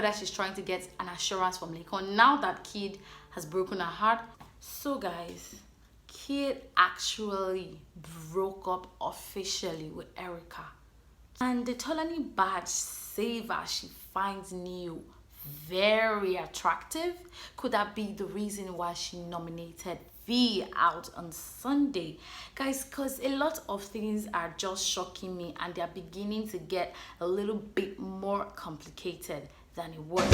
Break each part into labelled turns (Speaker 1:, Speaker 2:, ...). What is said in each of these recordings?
Speaker 1: that she's trying to get an assurance from Lincoln now that Kid has broken her heart. So guys, Kid actually broke up officially with Erica, and the Tolani badge saver she finds new very attractive. Could that be the reason why she nominated V out on Sunday, guys? Because a lot of things are just shocking me, and they're beginning to get a little bit more complicated than it was.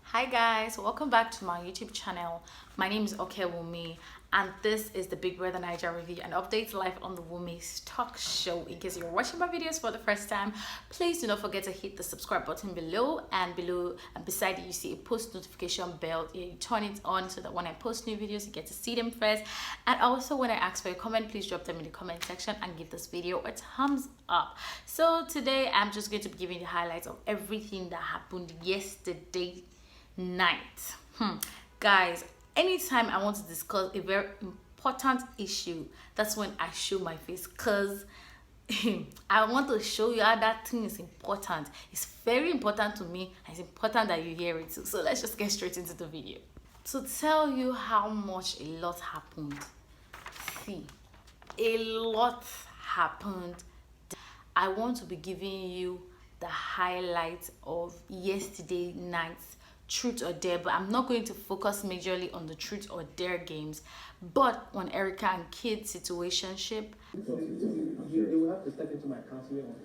Speaker 1: Hi guys, welcome back to my YouTube channel. My name is Okewumi, and this is the Big Brother Bbnaija review and updates live on the Wumi's talk show. In case you're watching my videos for the first time, please do not forget to hit the subscribe button below and beside it you see a post notification bell. You turn it on so that when I post new videos you get to see them first. And also when I ask for a comment, please drop them in the comment section and give this video a thumbs up. So today I'm just going to be giving the highlights of everything that happened yesterday night. Guys, anytime I want to discuss a very important issue, that's when I show my face, because I want to show you how that thing is important. It's very important to me, and it's important that you hear it too. So let's just get straight into the video to tell you how much a lot happened. See, a lot happened. I want to be giving you the highlights of yesterday night's Truth or Dare, but I'm not going to focus majorly on the Truth or Dare games, but on Erica and Kid's situationship.
Speaker 2: You have to step into my counseling.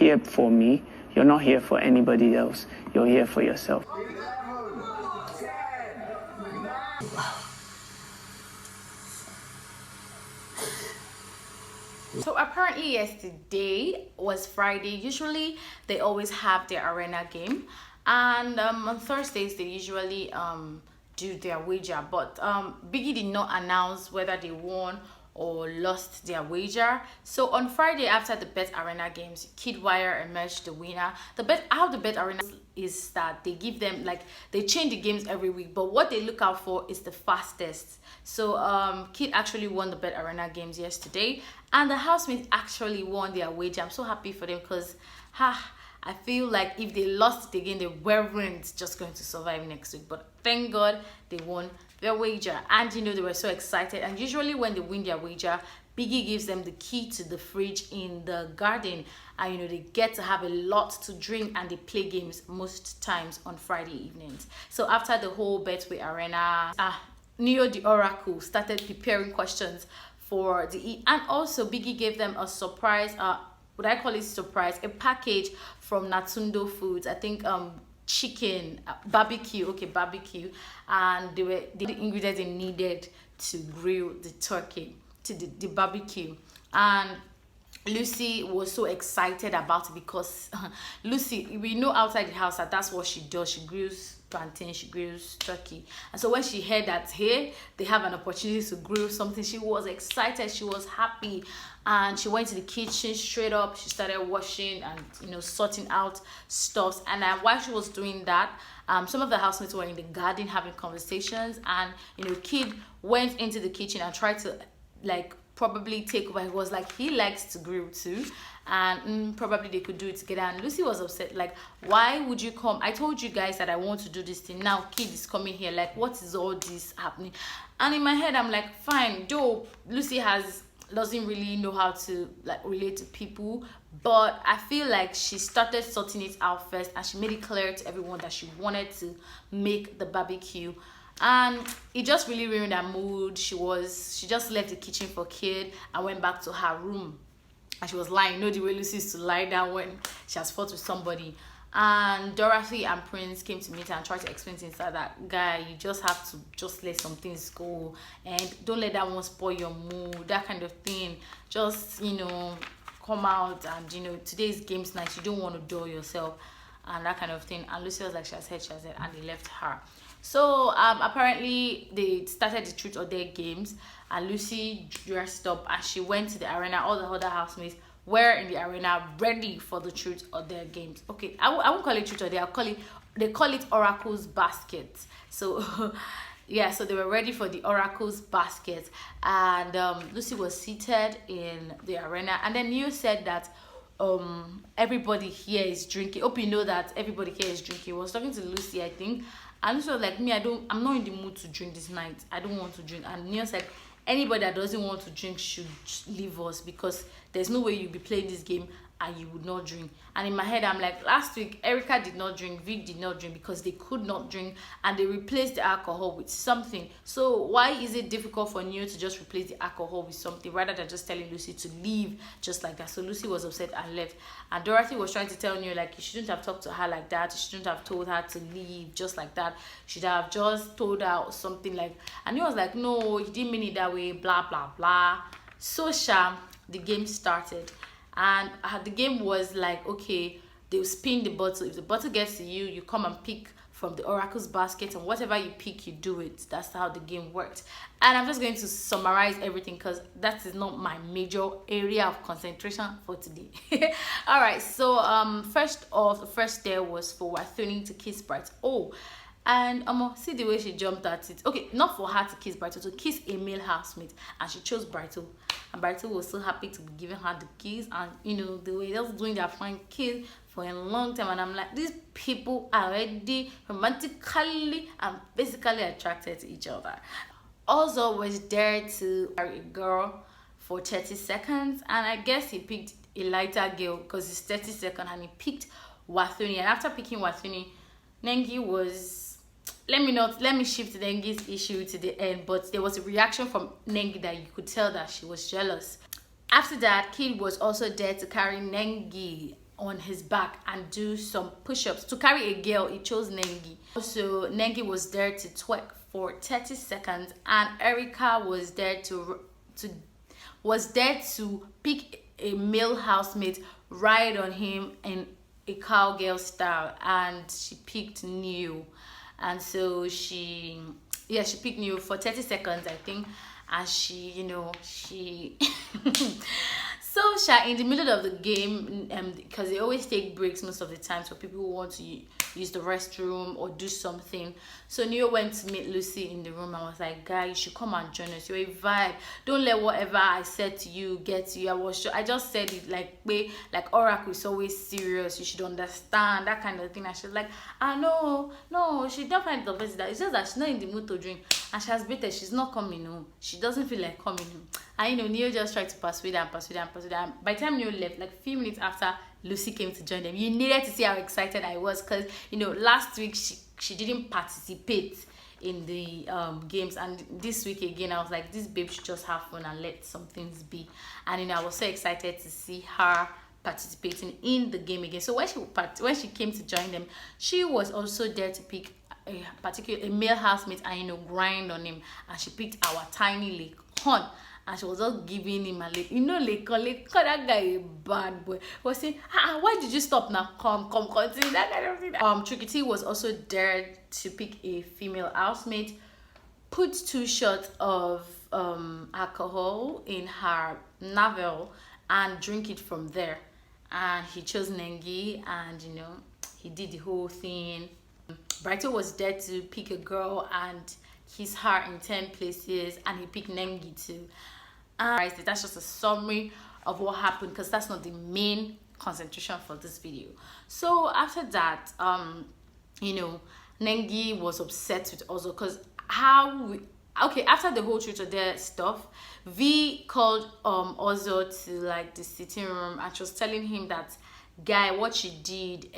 Speaker 3: Here for me, you're not here for anybody else. You're here for yourself.
Speaker 1: So apparently yesterday was Friday. Usually they always have their arena game, and on Thursdays they usually do their wager, but Biggie did not announce whether they won or lost their wager. So on Friday, after the Bet Arena games, Kid Wire emerged the winner. How the Bet Arena is that they give them, like, they change the games every week, but what they look out for is the fastest. So Kid actually won the Bet Arena games yesterday, and the housemates actually won their wager. I'm so happy for them, because I feel like if they lost it again, they weren't just going to survive next week. But thank God they won their wager, and they were so excited. And usually when they win their wager, Biggie gives them the key to the fridge in the garden, and they get to have a lot to drink, and they play games most times on Friday evenings. So after the whole Betway Arena, Neo the Oracle started preparing questions for and also Biggie gave them a surprise, would I call it surprise, a package from Natundo Foods. I think chicken, barbecue, and they were the ingredients they needed to grill the turkey, to the barbecue. And Lucy was so excited about it, because Lucy, we know outside the house that that's what she does. She grills plantain, she grills turkey. And so when she heard that here they have an opportunity to grill something, she was excited, she was happy, and she went to the kitchen straight up. She started washing and sorting out stuffs. And while she was doing that, some of the housemates were in the garden having conversations, and Kid went into the kitchen and tried to probably take over. He was like, he likes to grill too, and probably they could do it together. And Lucy was upset, like, why would you come? I told you guys that I want to do this thing. Now Kid is coming here, like, what is all this happening? And in my head I'm like, fine, though Lucy doesn't really know how to relate to people, but I feel like she started sorting it out first, and she made it clear to everyone that she wanted to make the barbecue, and it just really ruined her mood. She just left the kitchen for Kid and went back to her room, and she was lying. The way Lucy used to lie down when she has fought with somebody. And Dorothy and Prince came to meet her and tried to explain things like that. Guy, you just have to just let some things go, and don't let that one spoil your mood, that kind of thing. Just come out, and today's games night, you don't want to dull yourself, and that kind of thing. And Lucy was like, she has heard, and they left her. So apparently they started the Truth or Dare games, and Lucy dressed up and she went to the arena. All the other housemates were in the arena ready for the Truth or Dare games. Okay, I won't call it Truth or Dare. They call it Oracle's Basket. So Yeah, so they were ready for the oracle's basket, and Lucy was seated in the arena, and then Neo said that everybody here is drinking. Hope you know that everybody here is drinking. He was talking to Lucy, I think, and Lucy was like, me, I'm not in the mood to drink this night. I don't want to drink. And Neo said, anybody that doesn't want to drink should leave us, because there's no way you'll be playing this game and you would not drink. And in my head, I'm like, last week Erica did not drink, Vic did not drink, because they could not drink, and they replaced the alcohol with something. So why is it difficult for Neo to just replace the alcohol with something rather than just telling Lucy to leave just like that? So Lucy was upset and left, and Dorothy was trying to tell Neo, like, you shouldn't have talked to her like that, you shouldn't have told her to leave just like that, you should have just told her something like. And Neo was like, no, he didn't mean it that way, blah blah blah. So the game started, and the game was like, okay, they'll spin the bottle. If the bottle gets to you, you come and pick from the oracle's basket, and whatever you pick, you do it. That's how the game worked. And I'm just going to summarize everything, because that is not my major area of concentration for today. All right, so first off, the first day was for Wathoni to kiss Bright. Oh, and see the way she jumped at it. Okay, not for her to kiss Brighto, to kiss a male housemate, and she chose Brighto. And Brighto was so happy to be giving her the kiss, and you know, the way they was doing their fine kiss for a long time. And I'm like, these people are already romantically and physically attracted to each other. Also was there to marry a girl for 30 seconds, and I guess he picked a lighter girl because it's 30 seconds, and he picked Wathoni. And after picking Wathoni, Nengi was, let me shift Nengi's issue to the end, but there was a reaction from Nengi that you could tell that she was jealous. After that, Kid was also there to carry Nengi on his back and do some push-ups. To carry a girl, he chose Nengi. Also, Nengi was there to twerk for 30 seconds, and Erica was there to pick a male housemate, ride on him in a cowgirl style, and she picked Neo. And so she picked Neo for 30 seconds, I think, and she so in the middle of the game, because they always take breaks most of the time, so people who want to use the restroom or do something. So Neo went to meet Lucy in the room and was like, guy, you should come and join us. You're a vibe. Don't let whatever I said to you get to you. I just said it like Oracle is always serious. You should understand, that kind of thing. And she's like, no, she don't find it offensive. It's just that she's not in the mood to drink, and she has better. She's not coming home. She doesn't feel like coming home. And Neo just tried to persuade her. By the time Neo left, like a few minutes after Lucy came to join them, you needed to see how excited I was, because last week she didn't participate in the games, and this week again I was like, this babe should just have fun and let some things be. And I was so excited to see her participating in the game again. So when she came to join them, she was also there to pick a male housemate and grind on him, and she picked our tiny Lekon. And she was just giving him a Lekon, that guy a bad boy. Was saying, why did you stop now? Come, continue, that kind of thing. Tricky T was also there to pick a female housemate, put 2 shots of alcohol in her navel, and drink it from there. And he chose Nengi, and he did the whole thing. Brighto was there to pick a girl and kiss her in 10 places, and he picked Nengi too. That's just a summary of what happened, because that's not the main concentration for this video. So after that, Nengi was upset with Ozo, because after the whole truth or dare stuff, V called Ozo to like the sitting room, and she was telling him that, guy, what she did,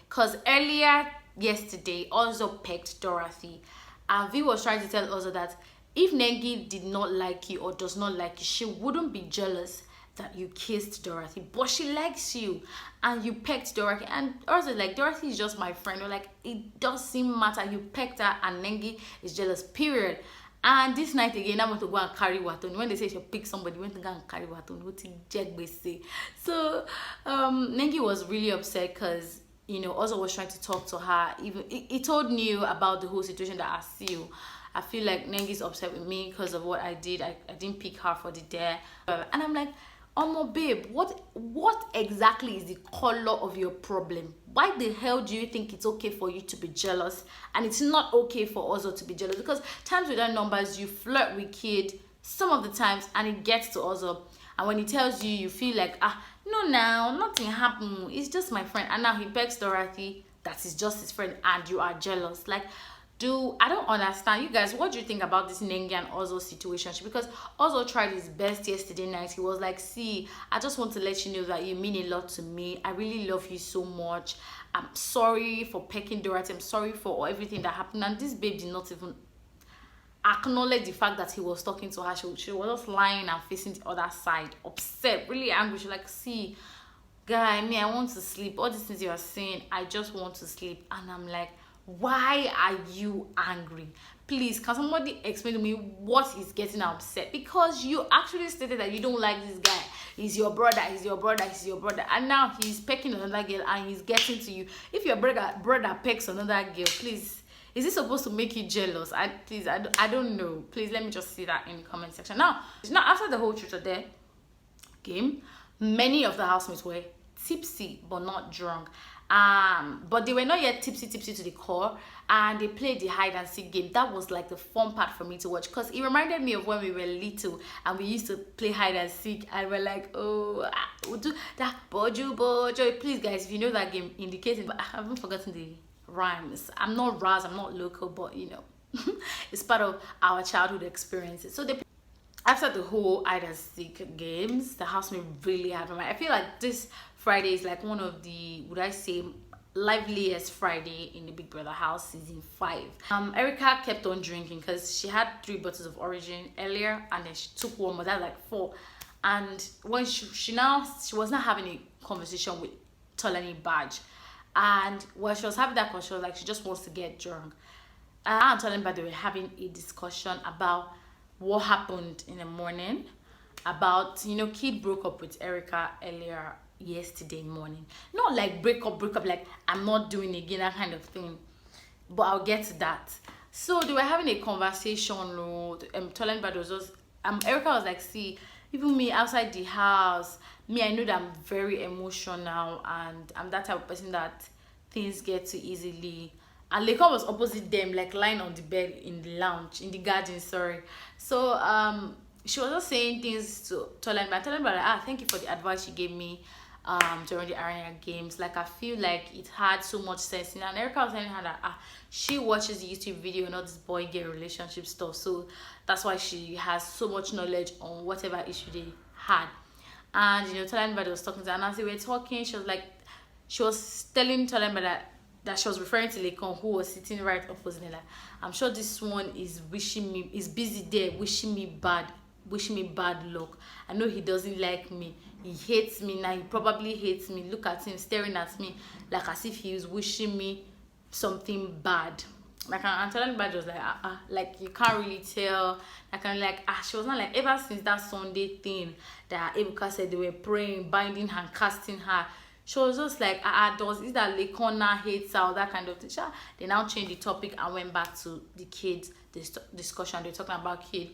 Speaker 1: because earlier yesterday Ozo pecked Dorothy, and V was trying to tell Ozo that if Nengi did not like you or does not like you, she wouldn't be jealous that you kissed Dorothy, but she likes you and you pecked Dorothy. And also, like, Dorothy is just my friend, or like, it doesn't matter, you pecked her and Nengi is jealous, period. And this night again, I want to go and carry Wathoni. When they say she'll pick somebody, we went to go and carry Wathoni. What did Jegbe say? So Nengi was really upset, because Ozo was trying to talk to her. Even he told Neo about the whole situation, that I feel like Nengi's upset with me because of what I did. I didn't pick her for the dare. And I'm like, Babe, what exactly is the color of your problem? Why the hell do you think it's okay for you to be jealous and it's not okay for Ozo to be jealous? Because times without numbers, you flirt with kid some of the times and it gets to Ozo, and when he tells you, you feel like, no, now nothing happened, it's just my friend, and now he begs Dorothy that is just his friend and you are jealous. Like, I don't understand. You guys, what do you think about this Nengi and Ozo situation? Because Ozo tried his best yesterday night. He was like, see, I just want to let you know that you mean a lot to me. I really love you so much. I'm sorry for pecking Dorothy. I'm sorry for everything that happened. And this babe did not even acknowledge the fact that he was talking to her. She was just lying and facing the other side, upset, really angry. She's like, see, guy, me, I want to sleep. All these things you are saying, I just want to sleep. And I'm like, why are you angry? Please, can somebody explain to me what is getting upset? Because you actually stated that you don't like this guy. He's your brother, he's your brother, he's your brother. And now he's pecking another girl and he's getting to you. If your brother pecks another girl, please, is it supposed to make you jealous? I don't know. Please, let me just see that in the comment section. Now after the whole truth or dare game, many of the housemates were tipsy but not drunk. But they were not yet tipsy to the core, and they played the hide and seek game. That was like the fun part for me to watch, because it reminded me of when we were little and we used to play hide and seek, and we're like, oh, we'll do that, bojo. Please, guys, if you know that game, indicate it. But I haven't forgotten the rhymes. I'm not Raz, I'm not local, but you know, it's part of our childhood experiences. So after the whole hide and seek games, the housemate really had fun. I feel like this Friday is like one of the, would I say, liveliest Friday in the Big Brother house season 5. Erica kept on drinking because she had 3 bottles of Origin earlier, and then she took one more. That's like 4. And when she was not having a conversation with Tolan Badge, and when she was having that conversation, she was like, she just wants to get drunk. And Tolan Badge, they were having a discussion about what happened in the morning, about, you know, Kid broke up with Erica earlier yesterday morning. Not like break up like I'm not doing it again, that kind of thing, but I'll get to that. So they were having a conversation. Tolan Badge was just Erica was like, see, even me outside the house, me, I know that I'm very emotional and I'm that type of person that things get too easily. And Lekon was opposite them, like lying on the bed in the lounge, in the garden, sorry. So she was just saying things to Tolan Badge. Tolan Badge, thank you for the advice you gave me during the arena games. Like, I feel like it had so much sense in it. And Erica was telling her that she watches YouTube video and all this boy girl relationship stuff, so that's why she has so much knowledge on whatever issue they had. And you know, Tolan Badge was talking to her, and as they were talking, she was telling Tolan Badge that she was referring to Lekon, who was sitting right opposite her. Like, I'm sure this one is busy there wishing me bad luck. I know he doesn't like me. He hates me now. He probably hates me. Look at him staring at me like as if he was wishing me something bad. Like, and Tolan Badge was like you can't really tell. Like, I'm like, she was not like, ever since that Sunday thing that Ebuka said they were praying, binding her, casting her. She was just like, does it that Lekona hates her or that kind of thing? They now changed the topic and went back to the kids' discussion. They're talking about kid.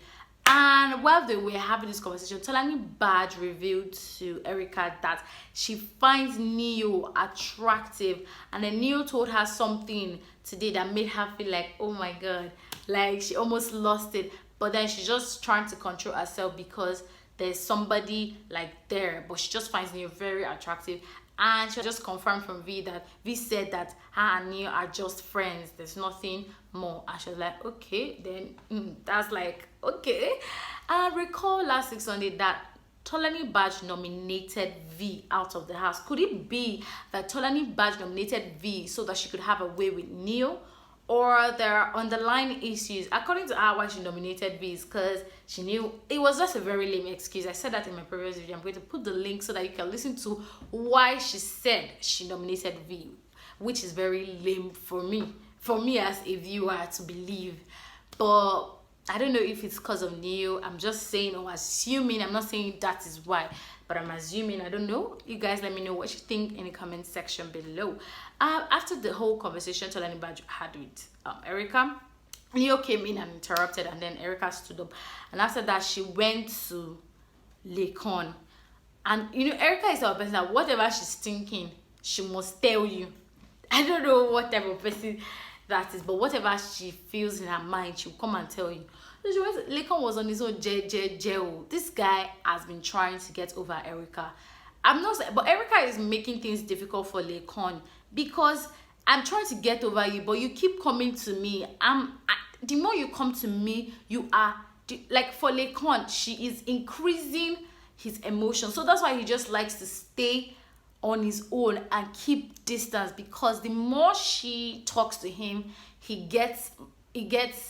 Speaker 1: And while they were having this conversation, Tolan Badge revealed to Erica that she finds Neo attractive. And then Neo told her something today that made her feel like, oh my God, like she almost lost it. But then she's just trying to control herself because there's somebody like there. But she just finds Neo very attractive. And she just confirmed from V that V said that her and Neo are just friends. There's nothing more. And she was like, okay, then that's like, okay. And recall last week Sunday that Tolan Badge nominated V out of the house. Could it be that Tolan Badge nominated V so that she could have a way with Neo? Or there are underlying issues? According to her, why she nominated V is because she knew it was just a very lame excuse. I said that in my previous video. I'm going to put the link so that you can listen to why she said she nominated V, which is very lame for me as a viewer to believe. But I don't know if it's because of Neo. I'm just saying or assuming. I'm not saying that is why, but I'm assuming. I don't know. You guys let me know what you think in the comment section below. After the whole conversation Tolan Badge had with Erica, Neo came in and interrupted, and then Erica stood up. And after that, she went to Lekon. And Erica is a person that whatever she's thinking, she must tell you. I don't know what type of person that is, but whatever she feels in her mind, she'll come and tell you. So Lekon was on his own jail. This guy has been trying to get over Erica. I'm not saying, but Erica is making things difficult for Lekon because I'm trying to get over you, but you keep coming to me. The more you come to me, you are like, for Lekon, she is increasing his emotions. So that's why he just likes to stay on his own and keep distance, because the more she talks to him, he gets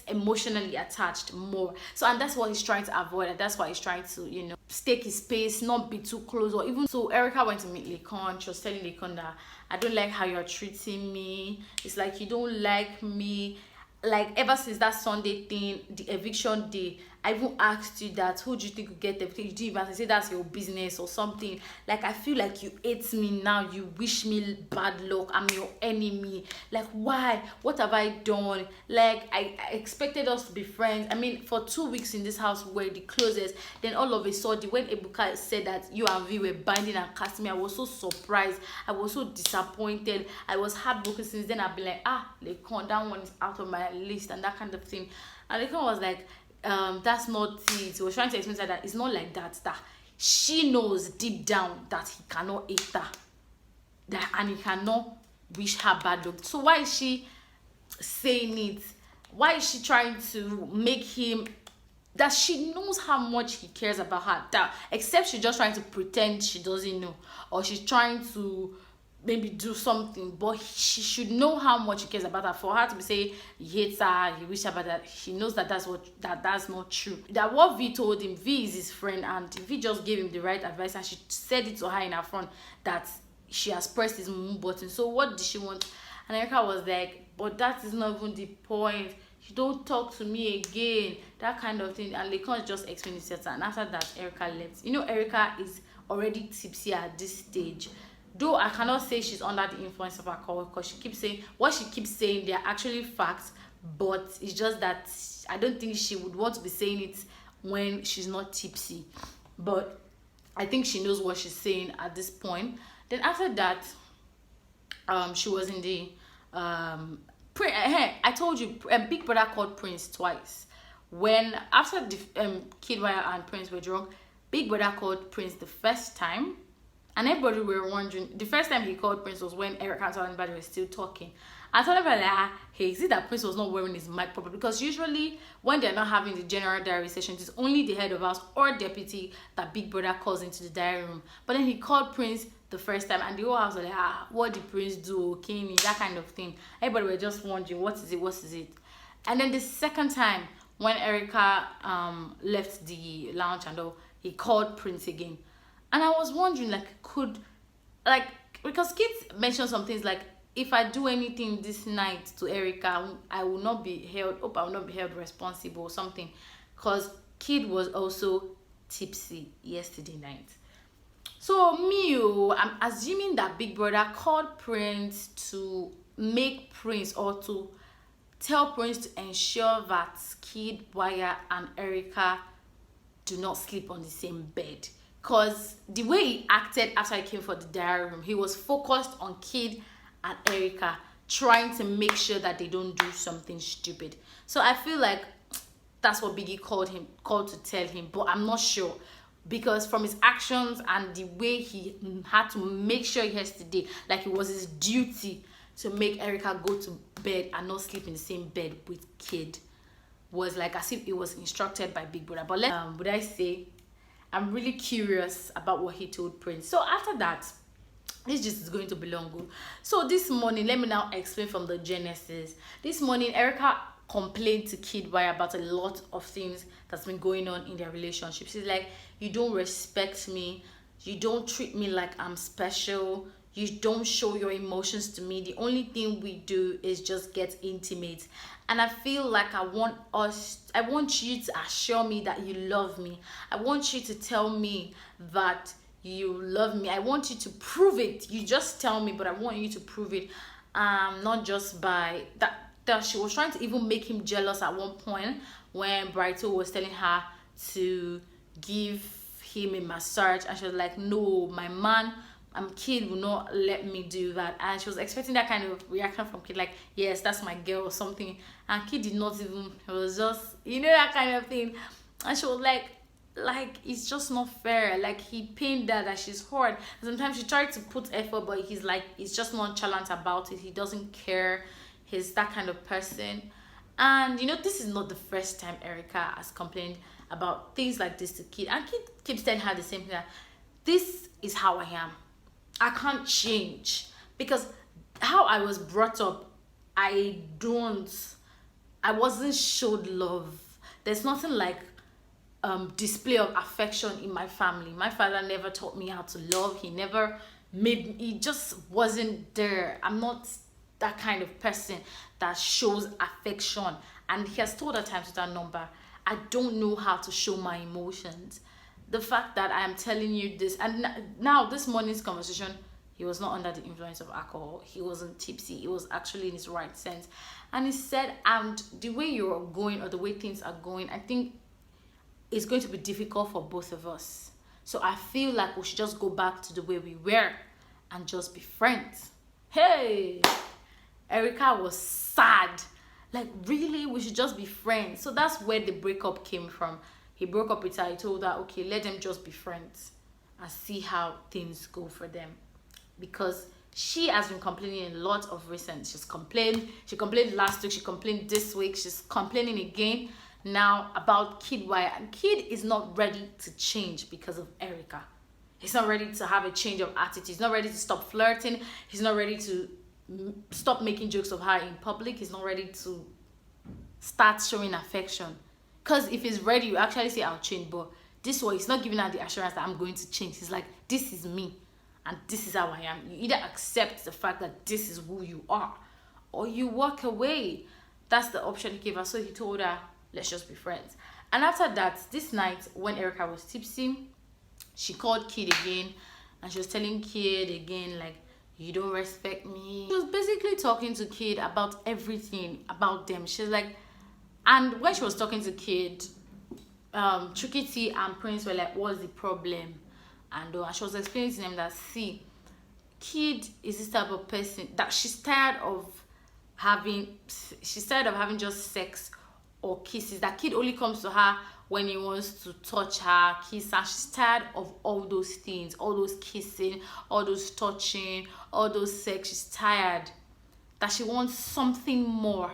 Speaker 1: emotionally attached more. So, and that's what he's trying to avoid, and that's why he's trying to stake his space, not be too close. Or even so, Erica went to meet Lekon. She was telling Lekon that, I don't like how you're treating me. It's like you don't like me. Like, ever since that Sunday thing, the eviction day, I even asked you that, who do you think will get the eviction? You didn't even say that's your business or something. Like, I feel like you hate me now. You wish me bad luck. I'm your enemy. Like, why? What have I done? Like, I expected us to be friends. I mean, for 2 weeks in this house, we were the closest. Then all of a sudden, when Ebuka said that you and V were binding and casting me, I was so surprised. I was so disappointed. I was heartbroken. Since then, I've been like, Lekon, that one is out of my list and that kind of thing. And Lekon was like, that's not it. He was trying to explain to her that it's not like that. That she knows deep down that he cannot hate her, and he cannot wish her bad luck. So why is she saying it? Why is she trying to make him that she knows how much he cares about her? That except she's just trying to pretend she doesn't know, or she's trying to maybe do something, but she should know how much he cares about her. For her to be saying he hates her, he wishes her bad, that she knows that that's not true. That what V told him, V is his friend, and V just gave him the right advice, and she said it to her in her front that she has pressed his move button. So what did she want? And Erica was like, but that is not even the point. You don't talk to me again, that kind of thing. And Lekon just explained it, and after that, Erica left. Erica is already tipsy at this stage. Though I cannot say she's under the influence of alcohol, because she keeps saying what she keeps saying, they're actually facts, but it's just that I don't think she would want to be saying it when she's not tipsy. But I think she knows what she's saying at this point. Then after that, she was in the I told you, Big Brother called Prince twice. When after the Kidwire and Prince were drunk, Big Brother called Prince the first time. And everybody were wondering, the first time he called Prince was when Eric and Tolan were still talking. I told everybody, hey, is it that Prince was not wearing his mic properly? Because usually when they're not having the general diary session, it's only the head of house or deputy that Big Brother calls into the diary room. But then he called Prince the first time, and the whole house was like, what did Prince do? Kenny, that kind of thing. Everybody were just wondering, what is it? And then the second time, when Erica left the lounge and all, he called Prince again. And I was wondering, because kids mentioned some things like, if I do anything this night to Erica, I will not be held responsible or something. Because Kid was also tipsy yesterday night. So I'm assuming that Big Brother called Prince to make Prince, or to tell Prince to ensure that Kid, Wire, and Erica do not sleep on the same bed. Because the way he acted after he came for the diary room, he was focused on Kid and Erica, trying to make sure that they don't do something stupid. So I feel like that's what Biggie called to tell him, but I'm not sure. Because from his actions and the way he had to make sure yesterday, like it was his duty to make Erica go to bed and not sleep in the same bed with Kid, was like as if it was instructed by Big Brother. But would I say, I'm really curious about what he told Prince. So after that, this just is going to be long. So this morning, let me now explain from the genesis. This morning, Erica complained to Kid Wire about a lot of things that's been going on in their relationship. She's like, you don't respect me. You don't treat me like I'm special. You don't show your emotions to me. The only thing we do is just get intimate. And I feel like I want you to assure me that you love me. I want you to tell me that you love me. I want you to prove it. You just tell me, but I want you to prove it. Not just by that she was trying to even make him jealous at one point when Brighto was telling her to give him a massage, and she was like, no, my man, Kid will not let me do that. And she was expecting that kind of reaction from Kid, like, yes, that's my girl or something. And Kid did not even, it was just, that kind of thing. And she was like, it's just not fair. Like, he pained that she's hurt. Sometimes she tried to put effort, but he's just nonchalant about it. He doesn't care. He's that kind of person. And this is not the first time Erica has complained about things like this to Kid. And Kid keeps telling her the same thing, that this is how I am. I can't change, because how I was brought up, I wasn't showed love. There's nothing like display of affection in my family. My father never taught me how to love. He just wasn't there. I'm not that kind of person that shows affection. And he has told her times with that number, I don't know how to show my emotions. The fact that I am telling you this, and now this morning's conversation, he was not under the influence of alcohol. He wasn't tipsy. He was actually in his right sense. And he said, and the way you're going, or the way things are going, I think it's going to be difficult for both of us. So I feel like we should just go back to the way we were and just be friends. Hey, Erica was sad. Like, really, we should just be friends. So that's where the breakup came from. He broke up with her. He told her, okay, let them just be friends and see how things go for them. Because she has been complaining a lot of recent. She's complained. She complained last week. She complained this week. She's complaining again now about Kid. Why? And Kid is not ready to change because of Erica. He's not ready to have a change of attitude. He's not ready to stop flirting. He's not ready to stop making jokes of her in public. He's not ready to start showing affection. Because if he's ready, you actually say, I'll change. But this way, he's not giving her the assurance that I'm going to change. He's like, this is me. And this is how I am. You either accept the fact that this is who you are, or you walk away. That's the option he gave her. So he told her, let's just be friends. And after that, this night, when Erica was tipsy, she called Kid again. And she was telling Kid again, like, you don't respect me. She was basically talking to Kid about everything about them. She's like, and when she was talking to Kid, Tricky T and Prince were like, what's the problem? And she was explaining to them that, see, Kid is this type of person that she's tired of having just sex or kisses. That Kid only comes to her when he wants to touch her, kiss her. She's tired of all those things, all those kissing, all those touching, all those sex. She's tired. That she wants something more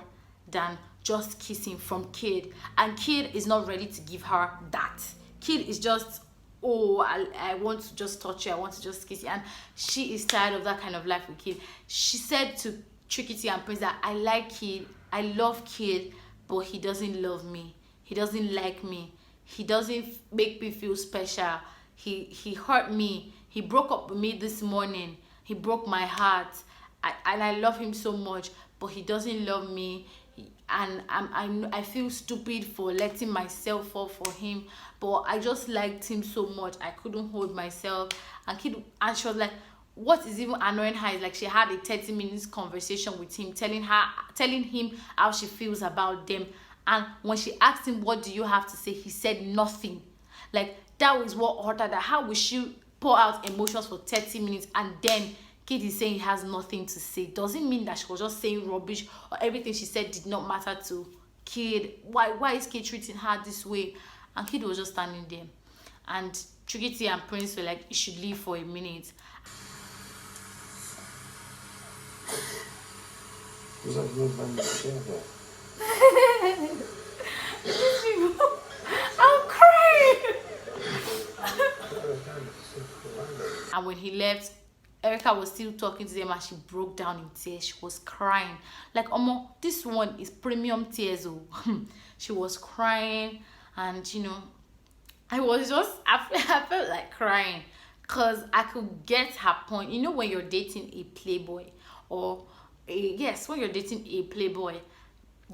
Speaker 1: than just kissing from Kid. And Kid is not ready to give her that. Kid is just, oh, I want to just touch you, I want to just kiss you. And she is tired of that kind of life with Kid. She said to Tricky T and Prince that I like Kid, I love Kid, but he doesn't love me. He doesn't like me. He doesn't make me feel special. He hurt me. He broke up with me this morning. He broke my heart. And I love him so much, but he doesn't love me. And I feel stupid for letting myself fall for him, but I just liked him so much I couldn't hold myself. And she was like, what is even annoying her is like she had a 30 minutes conversation with him, telling him how she feels about them. And when she asked him, what do you have to say, he said nothing. Like, that was what hurt her. How would she pour out emotions for 30 minutes and then Kid is saying he has nothing to say? Doesn't mean that she was just saying rubbish or everything she said did not matter to Kid. Why is Kid treating her this way? And Kid was just standing there. And Tricky T and Prince were like, you should leave for a minute.
Speaker 4: Was that your man's chair there?
Speaker 1: I'm crying. And when he left, Erica was still talking to them and she broke down in tears. She was crying. Like, this one is premium tears. Oh. She was crying, and I felt like crying because I could get her point. When you're dating a playboy, when you're dating a playboy,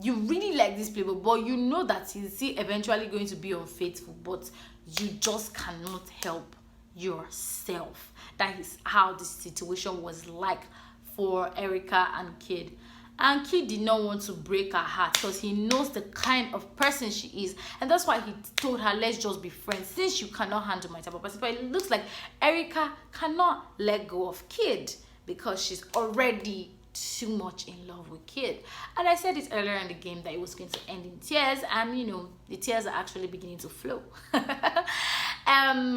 Speaker 1: you really like this playboy, but you know that he's eventually going to be unfaithful, but you just cannot help yourself. That is how the situation was like for Erica and Kid. And Kid did not want to break her heart because he knows the kind of person she is. And that's why he told her, let's just be friends since you cannot handle my type of person. But it looks like Erica cannot let go of Kid because she's already too much in love with Kid. And I said it earlier in the game that it was going to end in tears. And, you know, the tears are actually beginning to flow.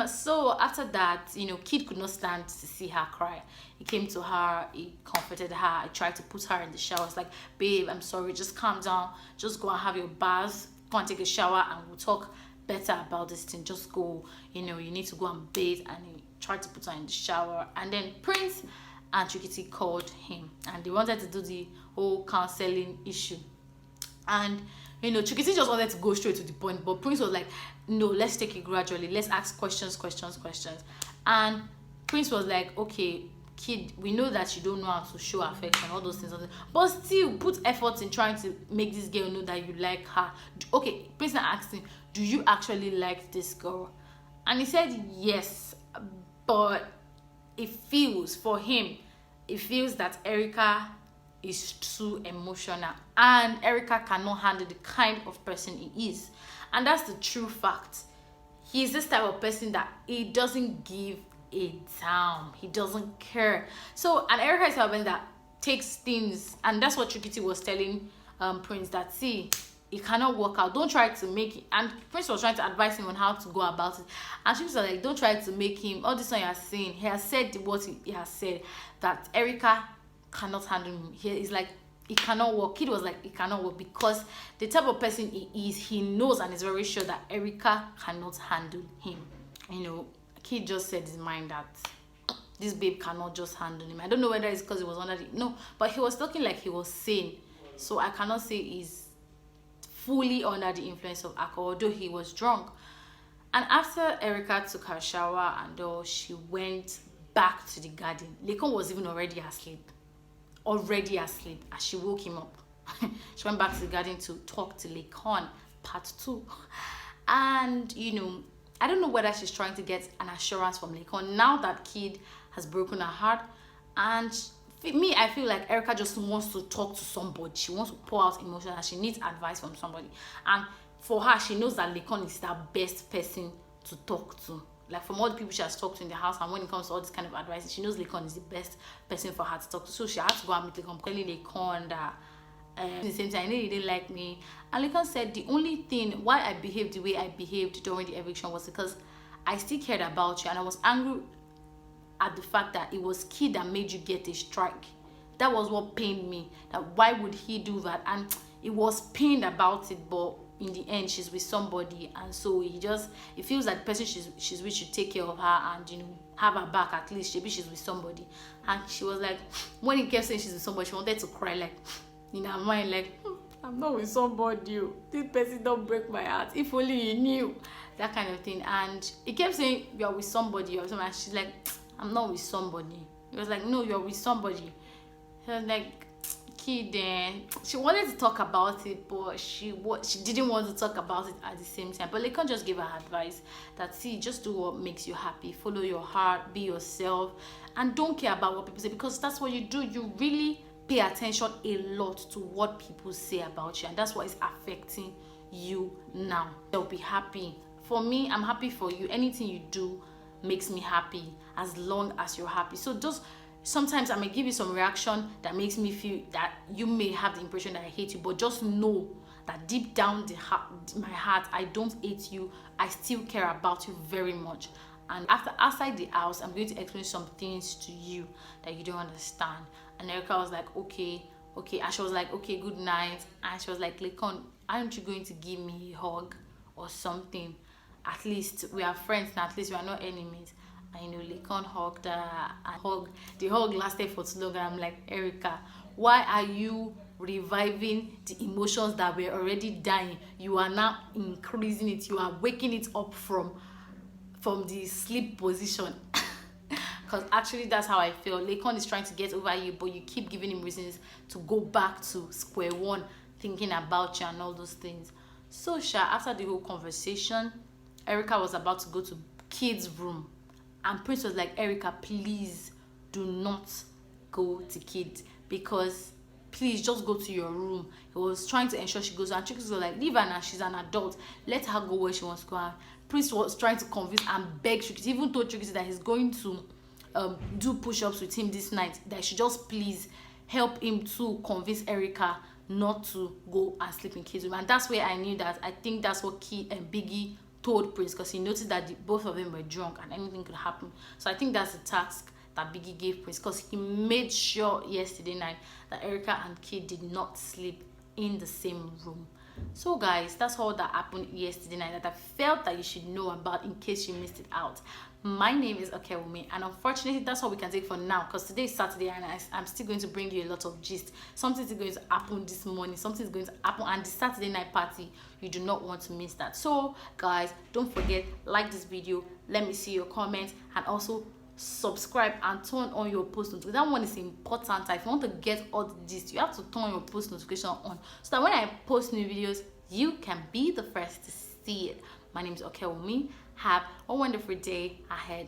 Speaker 1: So after that, you know, Kid could not stand to see her cry. He came to her, he comforted her. I tried to put her in the shower. It's like, babe, I'm sorry, just calm down, just go and have your bath, go and take a shower, and we'll talk better about this thing. Just go, you know, you need to go and bathe. And he tried to put her in the shower. And then Prince and Chukiti called him, and they wanted to do the whole counseling issue. And you know, Chukiti just wanted to go straight to the point, but Prince was like, no, let's take it gradually, let's ask questions. And Prince was like, okay, Kid, we know that you don't know how to show affection, all those things, but still put effort in trying to make this girl know that you like her. Okay, Prince asked him, do you actually like this girl? And he said yes, but it feels that Erica is too emotional, and Erica cannot handle the kind of person he is. And that's the true fact. He's this type of person that he doesn't give a damn, he doesn't care. So, and Erica is a person that takes things, and that's what Chukiti was telling Prince, that see, it cannot work out, don't try to make it. And Prince was trying to advise him on how to go about it, and she was like, don't try to make him, all this one you are saying, he has said what he has said, that Erica cannot handle him. He's like, it cannot work. Kid was like, it cannot work, because the type of person he is, he knows and is very sure that Erica cannot handle him. You know, Kid just said his mind that this babe cannot just handle him. I don't know whether it's because he was under the, no, but he was talking like he was sane, so I cannot say he's fully under the influence of alcohol, although he was drunk. And after Erica took her shower and all, she went back to the garden. Lekon was even already asleep as she woke him up. She went back to the garden to talk to Lekon, part 2. And you know, I don't know whether she's trying to get an assurance from Lekon now that Kid has broken her heart. And me, I feel like Erica just wants to talk to somebody. She wants to pour out emotion, and she needs advice from somebody. And for her, she knows that Lekon is the best person to talk to. Like, from all the people she has talked to in the house, and when it comes to all this kind of advice, she knows Lekon is the best person for her to talk to. So she had to go and meet Lekon, telling Lekon that at the same time, I know you didn't like me. And Lekon said the only thing why I behaved the way I behaved during the eviction was because I still cared about you, and I was angry at the fact that it was Kid that made you get a strike. That was what pained me. That why would he do that? And it was pained about it, but in the end she's with somebody, and so he feels that the person she's with should take care of her and, you know, have her back at least. Maybe she's with somebody. And she was like, when he kept saying she's with somebody, she wanted to cry, like in her mind, like, I'm not with somebody, this person don't break my heart, if only you knew, that kind of thing. And he kept saying, you're with somebody or something, and she's like, I'm not with somebody. He was like, no, you're with somebody. He was like, Kid, then she wanted to talk about it, but she didn't want to talk about it at the same time. But Lekon just gave her advice that, see, just do what makes you happy, follow your heart, be yourself, and don't care about what people say, because that's what you do. You really pay attention a lot to what people say about you, and that's what is affecting you now. They'll be happy. For me, I'm happy for you. Anything you do makes me happy, as long as you're happy. So just sometimes I may give you some reaction that makes me feel that you may have the impression that I hate you, but just know that deep down my heart, I don't hate you. I still care about you very much. And outside the house, I'm going to explain some things to you that you don't understand. And Erica was like, okay. And she was like, okay, good night. And she was like, Lekon, aren't you going to give me a hug or something? At least we are friends now, at least we are not enemies. And you know, Lekon hugged her, and the hug lasted for too long. And I'm like, Erica, why are you reviving the emotions that were already dying? You are now increasing it. You are waking it up from the sleep position. Because actually that's how I feel. Lekon is trying to get over you, but you keep giving him reasons to go back to square one, thinking about you and all those things. So after the whole conversation, Erica was about to go to Kid's room, and Prince was like, Erica, please do not go to Kid, because please just go to your room. He was trying to ensure she goes, and Chukis was like, leave her now, she's an adult, let her go where she wants to go. And Prince was trying to convince and beg Chukis, even told Chukis that he's going to do push-ups with him this night, that she just please help him to convince Erica not to go and sleep in Kid's room. And that's where I knew that, I think that's what Kid and Biggie told Prince, because he noticed that both of them were drunk and anything could happen. So I think that's the task that Biggie gave Prince, because he made sure yesterday night that Erica and Kid did not sleep in the same room. So guys, that's all that happened yesterday night that I felt that you should know about in case you missed it out. My name is Okewumi, and unfortunately that's all we can take for now, because today is Saturday and I'm still going to bring you a lot of gist. Something's going to happen this morning, something's going to happen, and the Saturday night party, you do not want to miss that. So guys, don't forget, like this video, let me see your comments, and also subscribe and turn on your post notification. That one is important. If you want to get all the gist, you have to turn your post notification on, so that when I post new videos, you can be the first to see it. My name is Okewumi. Have a wonderful day ahead.